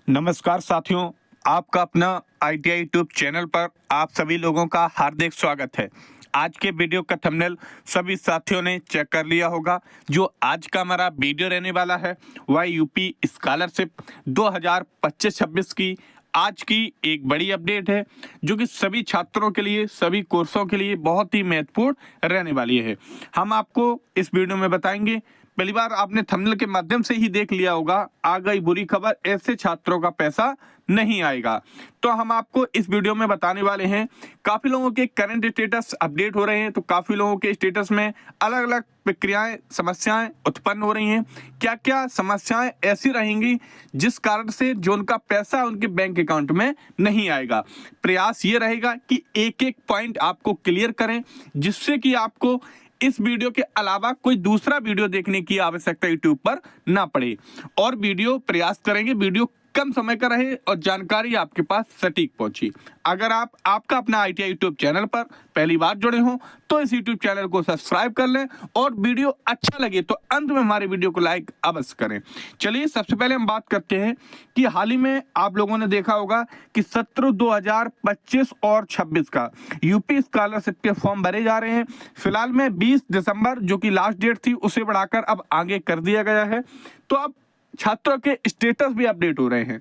नमस्कार साथियों, आपका अपना आईटीआई यूट्यूब चैनल पर आप सभी लोगों का हार्दिक स्वागत है। आज के वीडियो का थंबनेल सभी साथियों ने चेक कर लिया होगा। जो आज का हमारा वीडियो रहने वाला है वह यूपी स्कॉलरशिप 2025-26 की आज की एक बड़ी अपडेट है, जो कि सभी छात्रों के लिए, सभी कोर्सों के लिए बहुत ही महत्वपूर्ण रहने वाली है। हम आपको इस वीडियो में बताएंगे। पहली बार आपने थंबनेल के माध्यम से ही देख लिया होगा, आ गई बुरी खबर, ऐसे छात्रों का पैसा नहीं आएगा। तो हम आपको इस वीडियो में बताने वाले हैं। काफी लोगों के करंट स्टेटस अपडेट हो रहे हैं, तो काफी लोगों के स्टेटस में अलग अलग प्रक्रियाएं, समस्याएं उत्पन्न हो रही हैं। क्या क्या समस्याएं ऐसी रहेंगी जिस कारण से जो उनका पैसा उनके बैंक अकाउंट में नहीं आएगा। प्रयास ये रहेगा कि एक एक पॉइंट आपको क्लियर करें, जिससे कि आपको इस वीडियो के अलावा कोई दूसरा वीडियो देखने की आवश्यकता यूट्यूब पर ना पड़े। और वीडियो प्रयास करेंगे वीडियो कम समय का रहे और जानकारी आपके पास सटीक पहुंची। अगर आप आपका अपना आईटीआई यूट्यूब चैनल पर पहली बार जुड़े हों तो इस यूट्यूब चैनल को सब्सक्राइब कर लें, और वीडियो अच्छा लगे तो अंत में हमारे वीडियो को लाइक अवश्य करें। चलिए सबसे पहले हम बात करते हैं कि हाल ही में आप लोगों ने देखा होगा कि सत्र 2025 और 26 का यूपी स्कॉलरशिप के फॉर्म भरे जा रहे हैं। फिलहाल में 20 दिसंबर जो कि लास्ट डेट थी उसे बढ़ाकर अब आगे कर दिया गया है। तो अब छात्रों के स्टेटस भी अपडेट हो रहे हैं।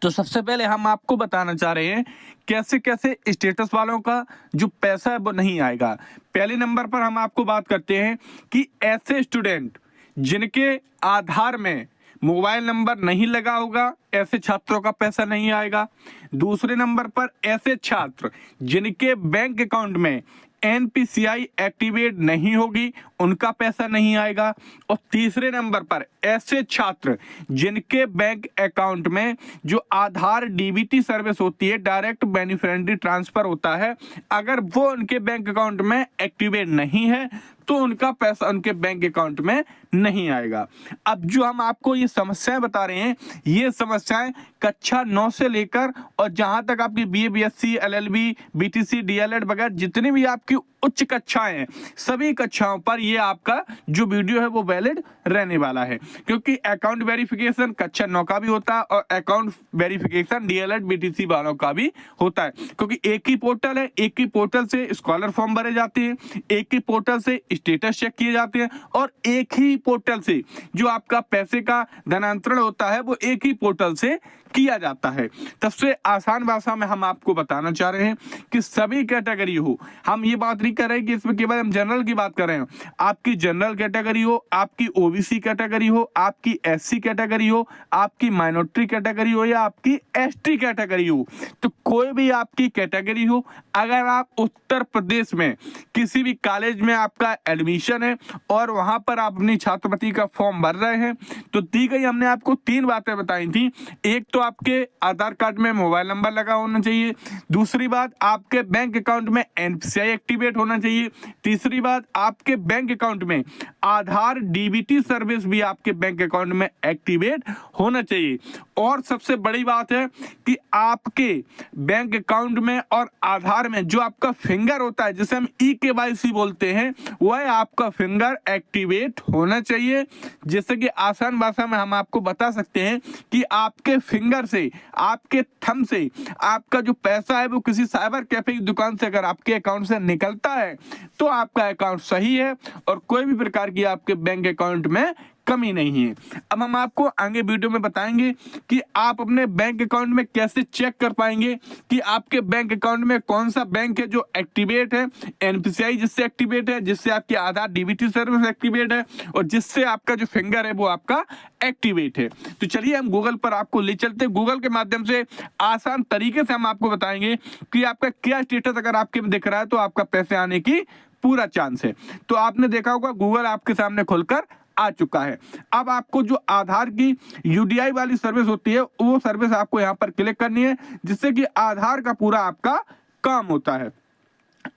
तो सबसे पहले हम आपको बताना चाह रहे हैं कैसे कैसे स्टेटस वालों का जो पैसा है वो नहीं आएगा। पहले नंबर पर हम आपको बात करते हैं कि ऐसे स्टूडेंट जिनके आधार में मोबाइल नंबर नहीं लगा होगा, ऐसे छात्रों का पैसा नहीं आएगा। दूसरे नंबर पर ऐसे छात्र जिनके बैंक अकाउंट में एनपीसीआई एक्टिवेट नहीं होगी, उनका पैसा नहीं आएगा। और तीसरे नंबर पर ऐसे छात्र जिनके बैंक अकाउंट में जो आधार डीबीटी सर्विस होती है, डायरेक्ट बेनिफिशियरी ट्रांसफर होता है, अगर वो उनके बैंक अकाउंट में एक्टिवेट नहीं है तो उनका पैसा उनके बैंक अकाउंट में नहीं आएगा। अब जो हम आपको ये समस्याएं बता रहे हैं, ये समस्याएं कक्षा 9 से लेकर और जहां तक आपकी BA, BSc, LLB, BTC, DElEd वगैरह जितनी भी आपकी उच्च कक्षाएं हैं, सभी कक्षाओं पर ये आपका जो वीडियो है वो वैलिड रहने वाला है। क्योंकि अकाउंट वेरिफिकेशन कक्षा 9 का भी होता है और अकाउंट वेरिफिकेशन डीएलएड, बीटीसी वालों का भी होता है। क्योंकि एक ही पोर्टल है, एक ही पोर्टल से स्कॉलर फॉर्म भरे जाते हैं, एक ही पोर्टल से स्टेटस चेक किए जाते हैं, और एक ही पोर्टल से जो आपका पैसे का धनांतरण होता है वो एक ही पोर्टल से किया जाता है। सबसे आसान भाषा में हम आपको बताना चाह रहे हैं कि सभी कैटेगरी हो, हम ये बात नहीं कर रहे कि इसमें केवल हम जनरल की बात कर रहे हैं। आपकी जनरल कैटेगरी हो, आपकी ओबीसी कैटेगरी हो, आपकी एससी कैटेगरी हो, आपकी माइनॉरिटी कैटेगरी हो या आपकी एसटी कैटेगरी हो, तो कोई भी आपकी कैटेगरी हो, अगर आप उत्तर प्रदेश में किसी भी कॉलेज में आपका एडमिशन है और वहां पर आप अपनी छात्रवृत्ति का फॉर्म भर रहे हैं, तो दी गई हमने आपको 3 बातें बताई थी। एक तो आपके आधार कार्ड में मोबाइल नंबर लगा होना चाहिए, दूसरी बात आपके बैंक अकाउंट में एनपीसीआई एक्टिवेट होना चाहिए, तीसरी बात आपके बैंक अकाउंट में आधार डीबीटी सर्विस भी आपके बैंक अकाउंट में एक्टिवेट होना चाहिए। और सबसे बड़ी बात है कि आपके बैंक अकाउंट में और आधार में जो आपका फिंगर होता है, जिसे हम ई-केवाईसी बोलते हैं, वह आपका फिंगर एक्टिवेट होना चाहिए। जैसे कि आसान भाषा में हम आपको बता सकते हैं कि आपके फिंगर से, आपके थंब से आपका जो पैसा है वो किसी साइबर कैफे की दुकान से अगर आपके अकाउंट से निकलता है तो आपका अकाउंट सही है और कोई भी प्रकार की आपके बैंक अकाउंट में कमी नहीं है। अब हम आपको आगे वीडियो में बताएंगे कि आप अपने बैंक अकाउंट में कैसे चेक कर पाएंगे कि आपके बैंक अकाउंट में कौन सा बैंक है जो एक्टिवेट है, एनपीसीआई जिससे एक्टिवेट है, जिससे आपकी आधार डीबीटी सर्विस एक्टिवेट है, और जिससे आपका जो फिंगर है वो आपका एक्टिवेट है। तो चलिए हम गूगल पर आपको ले चलते हैं। गूगल के माध्यम से आसान तरीके से हम आपको बताएंगे कि आपका क्या स्टेटस अगर आपके में दिख रहा है तो आपका पैसे आने की पूरा चांस है। तो आपने देखा होगा गूगल आपके सामने खुलकर आ चुका है। अब आपको जो आधार की यूडीआई वाली सर्विस होती है वो सर्विस आपको यहाँ पर क्लिक करनी है, जिससे कि आधार का पूरा आपका काम होता है।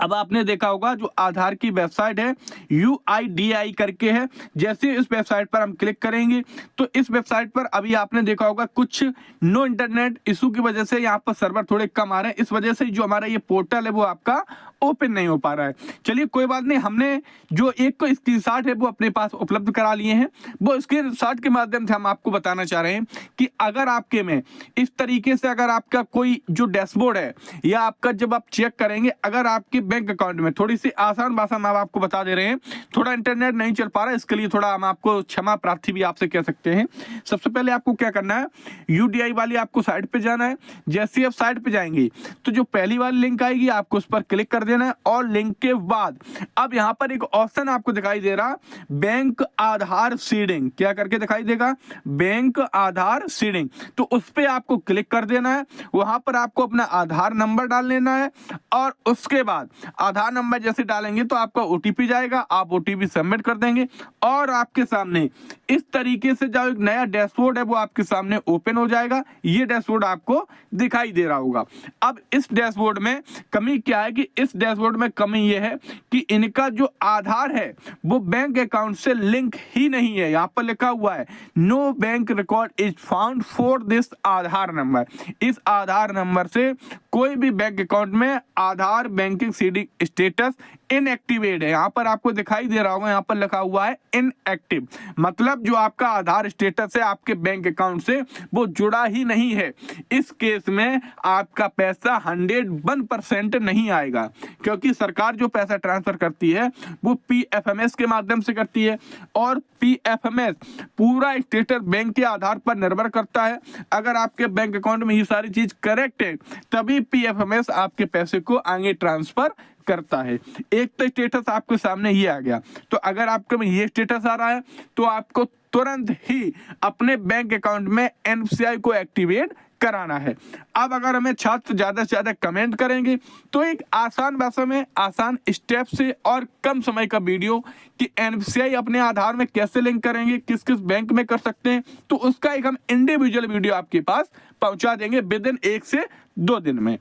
अब आपने देखा होगा जो आधार की वेबसाइट है UIDAI करके है। जैसे इस वेबसाइट पर हम क्लिक करेंगे तो इस वेबसाइट पर अभी आपने देखा होगा कुछ नो इंटरनेट इशू की वजह से यहाँ पर सर्वर थोड़े कम आ रहे हैं, इस वजह से जो हमारा ये पोर्टल है वो आपका ओपन नहीं हो पा रहा है। चलिए कोई बात नहीं, हमने जो एक को स्क्रीनशॉट है वो अपने पास उपलब्ध करा लिए हैं। वो स्क्रीनशॉट के माध्यम से हम आपको बताना चाह रहे हैं कि अगर आपके में इस तरीके से अगर आपका कोई जो डैशबोर्ड है या आपका जब आप चेक करेंगे अगर आपके बैंक अकाउंट में, थोड़ी सी आसान भाषा में आपको बता दे रहे हैं, थोड़ा इंटरनेट नहीं चल पा रहा है, इसके लिए थोड़ा हम आपको क्षमा प्रार्थी भी आपसे कह सकते हैं। सबसे पहले आपको क्या करना है, UDI वाली आपको साइट पे जाना है। जैसे आप साइट पे जाएंगे तो जो पहली वाली लिंक आएगी आपको उस पर क्लिक कर देना है और लिंक के बाद अब यहाँ पर एक ऑप्शन आपको दिखाई दे रहा, बैंक आधार सीडिंग, क्या करके दिखाई देगा, बैंक आधार सीडिंग, तो उस पर आपको क्लिक कर देना है। वहां पर आपको अपना आधार नंबर डाल लेना है और उसके बाद आधार नंबर जैसे डालेंगे तो आपका OTP जाएगा, आप OTP सबमिट कर देंगे और आपके सामने इस तरीके से जो एक नया डैशबोर्ड है वो आपके सामने ओपन हो जाएगा। ये डैशबोर्ड आपको दिखाई दे रहा होगा। अब इस डैशबोर्ड में कमी क्या है कि इस डैशबोर्ड में कमी ये है कि इनका जो आधार है वो बैंक अकाउंट से लिंक ही नहीं है। यहाँ पर लिखा हुआ है no bank record is found for this Aadhaar number. इस आधार नंबर से कोई भी बैंक अकाउंट में Aadhaar banking seeding status inactivate है। यहाँ पर आपको दिखाई दे रहा होगा, यहाँ पर लिखा हुआ है इनएक्टिव, मतलब जो आपका आधार स्टेटस है आपके बैंक अकाउंट से वो जुड़ा ही नहीं है। इस केस में आपका पैसा 101% नहीं आएगा, क्योंकि सरकार जो पैसा ट्रांसफर करती है वो PFMS के माध्यम से करती है और PFMS पूरा स्टेटस बैंक के आधार पर निर्भर करता है। अगर आपके बैंक अकाउंट में ये सारी चीज करेक्ट है तभी PFMS आपके पैसे को आगे ट्रांसफर करता है। एक तो स्टेटस आपके सामने ये आ गया, तो अगर आपके में ये स्टेटस आ रहा है तो आपको तुरंत ही अपने बैंक अकाउंट में NPCI को एक्टिवेट कराना है। अब अगर हमें छात्र ज्यादा से ज्यादा कमेंट करेंगे तो एक आसान भाषा में आसान स्टेप से और कम समय का वीडियो कि NPCI अपने आधार में कैसे लिंक करेंगे, किस किस बैंक में कर सकते हैं, तो उसका एक हम इंडिविजुअल वीडियो आपके पास पहुंचा देंगे विद इन 1 से 2 दिन में।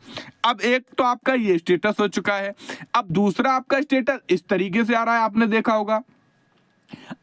अब एक तो आपका ये स्टेटस हो चुका है, अब दूसरा आपका स्टेटस इस तरीके से आ रहा है, आपने देखा होगा।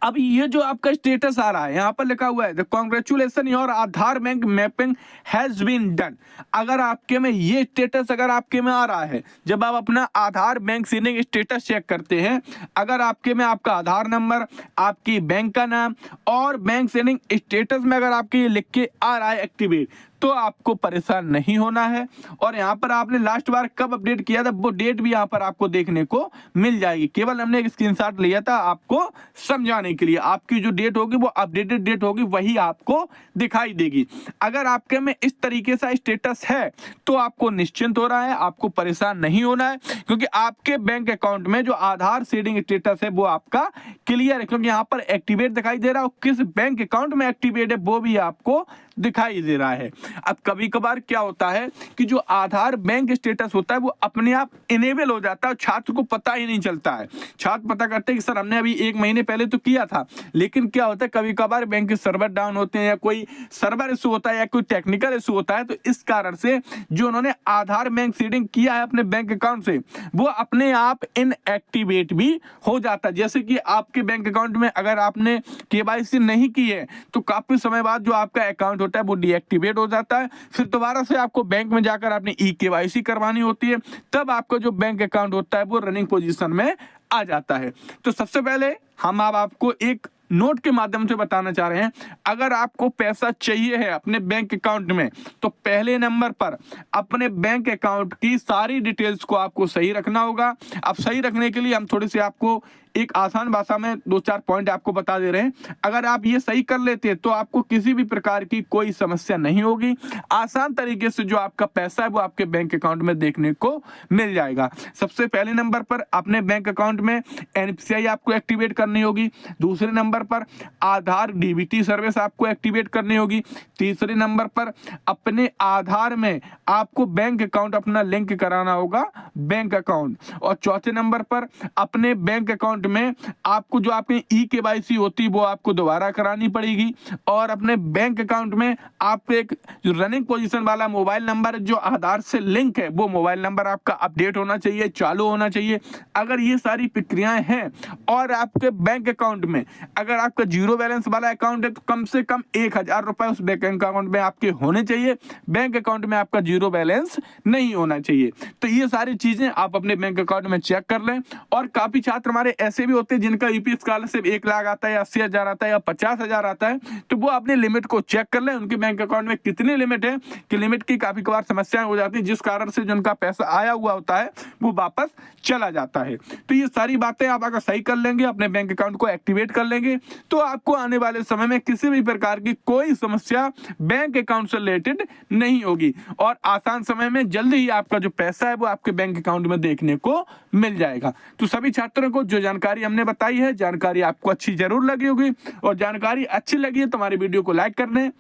अब ये जो आपका स्टेटस आ रहा है यहाँ पर लिखा हुआ है the congratulation your Aadhaar bank mapping has been done. अगर आपके में ये स्टेटस अगर आपके में आ रहा है, जब आप अपना आधार बैंक सीडिंग स्टेटस चेक करते हैं, अगर आपके में आपका आधार नंबर, आपकी बैंक का नाम और बैंक सीडिंग स्टेटस में अगर आपके ये लिख के आ रहा है एक्टिवेट, तो आपको परेशान नहीं होना है। और यहाँ पर आपने लास्ट बार कब अपडेट किया था वो डेट भी यहाँ पर आपको देखने को मिल जाएगी। केवल हमने एक स्क्रीनशॉट लिया था आपको समझाने के लिए, आपकी जो डेट होगी वो अपडेटेड डेट होगी, वही आपको दिखाई देगी। अगर आपके में इस तरीके से स्टेटस है तो आपको निश्चिंत हो रहा है, आपको परेशान नहीं होना है, क्योंकि आपके बैंक अकाउंट में जो आधार सीडिंग स्टेटस है वो आपका क्लियर है, क्योंकि यहाँ पर एक्टिवेट दिखाई दे रहा है, किस बैंक अकाउंट में एक्टिवेट है वो भी आपको दिखाई दे रहा है। अब कभी कभार क्या होता है कि जो आधार बैंक स्टेटस होता है वो अपने आप इनेबल हो जाता है और छात्र को पता ही नहीं चलता है। छात्र पता करते हैं कि सर हमने अभी 1 महीने पहले तो किया था, लेकिन क्या होता है कभी कभार बैंक के सर्वर डाउन होते हैं या कोई सर्वर इशू होता है या कोई टेक्निकल इशू होता है, तो इस कारण से जो उन्होंने आधार बैंक सीडिंग किया है अपने बैंक अकाउंट से वो अपने आप इनएक्टिवेट भी हो जाता है। जैसे कि आपके बैंक अकाउंट में अगर आपने KYC नहीं की है तो काफी समय बाद जो आपका अकाउंट होता है वो डीएक्टिवेट हो जाता है, फिर दोबारा से आपको बैंक में जाकर आपने KYC करवानी होती है, तब आपका जो बैंक अकाउंट होता है वो रनिंग पोजीशन में आ जाता है। तो सबसे पहले हम अब आपको एक नोट के माध्यम से बताना चाह रहे हैं, अगर आपको पैसा चाहिए है अपने बैंक अकाउंट में तो पहले नंबर पर अपने बैंक अकाउंट की सारी डिटेल्स को आपको सही रखना होगा। अब सही रखने के लिए हम थोड़ी सी आपको एक आसान भाषा में 2-4 पॉइंट आपको बता दे रहे हैं। अगर आप ये सही कर लेते हैं तो आपको किसी भी प्रकार की कोई समस्या नहीं होगी, आसान तरीके से जो आपका पैसा है वो आपके बैंक अकाउंट में देखने को मिल जाएगा। सबसे पहले नंबर पर अपने बैंक अकाउंट में NPCI आपको एक्टिवेट करनी होगी, दूसरे नंबर पर आधार DBT सर्विस आपको एक्टिवेट करनी होगी, तीसरे नंबर पर अपने आधार में आपको बैंक अकाउंट अपना लिंक कराना होगा बैंक अकाउंट, और चौथे नंबर पर अपने बैंक अकाउंट अकाउंट में आपको जो आपकी ई-केवाईसी होती है वो आपको दोबारा करानी पड़ेगी और अपने बैंक अकाउंट में आपको एक जो रनिंग पोजीशन वाला मोबाइल नंबर जो आधार से लिंक है वो मोबाइल नंबर आपका अपडेट होना चाहिए, चालू होना चाहिए। अगर ये सारी प्रक्रियाएं हैं और आपके बैंक अकाउंट में अगर आपका जीरो बैलेंस वाला अकाउंट है तो कम से कम 1000 रुपए उस बैंक अकाउंट में आपके होने चाहिए। बैंक अकाउंट में आपका जीरो बैलेंस नहीं होना चाहिए। तो ये सारी चीजें आप अपने बैंक अकाउंट में चेक कर लें। और काफी छात्र हमारे ऐसे भी होते हैं जिनका यूपी स्कॉलरशिप 1 लाख आता है या 80,000 आता है या 50,000 आता है, तो वो अपने लिमिट को चेक कर लें उनके बैंक अकाउंट में कितनी लिमिट है कि लिमिट की काफी बार समस्याएं हो जाती है जिस कारण से जो उनका पैसा आया हुआ होता है वो वापस चला जाता है। तो ये सारी बातें आप अगर सही कर लेंगे, अपने बैंक अकाउंट को एक्टिवेट कर लेंगे, तो आपको आने वाले समय में किसी भी प्रकार की कोई समस्या बैंक अकाउंट से रिलेटेड नहीं होगी और आसान समय में जल्दी ही आपका जो पैसा है वो आपके बैंक अकाउंट में देखने को मिल जाएगा। तो सभी छात्रों को जो जानकारी हमने बताई है, जानकारी आपको अच्छी जरूर लगी होगी और जानकारी अच्छी लगी है तो हमारी वीडियो को लाइक कर दें।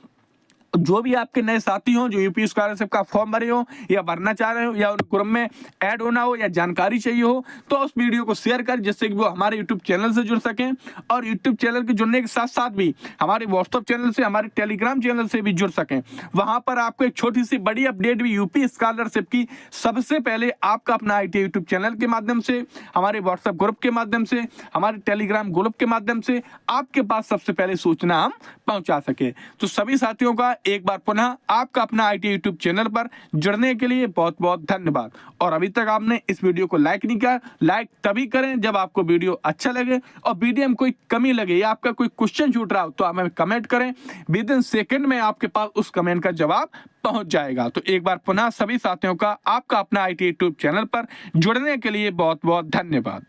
जो भी आपके नए साथी हो जो यूपी स्कॉलरशिप का फॉर्म भरे हो या भरना चाह रहे हो या उन ग्रुप में ऐड होना हो या जानकारी चाहिए हो तो उस वीडियो को शेयर कर जिससे कि वो हमारे यूट्यूब चैनल से जुड़ सकें और यूट्यूब चैनल के जुड़ने के साथ साथ भी हमारे व्हाट्सएप चैनल से, हमारे टेलीग्राम चैनल से भी जुड़ सकें। वहां पर आपको एक छोटी सी बड़ी अपडेट भी यूपी स्कॉलरशिप की सबसे पहले आपका अपना ITI यूट्यूब चैनल के माध्यम से, हमारे व्हाट्सएप ग्रुप के माध्यम से, हमारे टेलीग्राम ग्रुप के माध्यम से आपके पास सबसे पहले सूचना हम पहुंचा सके। तो सभी साथियों का एक बार पुनः आपका अपना ITI यूट्यूब चैनल पर जुड़ने के लिए बहुत बहुत धन्यवाद। और अभी तक आपने इस वीडियो को लाइक नहीं किया, लाइक तभी करें जब आपको वीडियो अच्छा लगे और वीडियो में कोई कमी लगे या आपका कोई क्वेश्चन छूट रहा हो तो आप हमें कमेंट करें, विद इन सेकंड में आपके पास उस कमेंट का जवाब पहुंच जाएगा। तो एक बार पुनः सभी साथियों का आपका अपना ITI यूट्यूब चैनल पर जुड़ने के लिए बहुत बहुत धन्यवाद।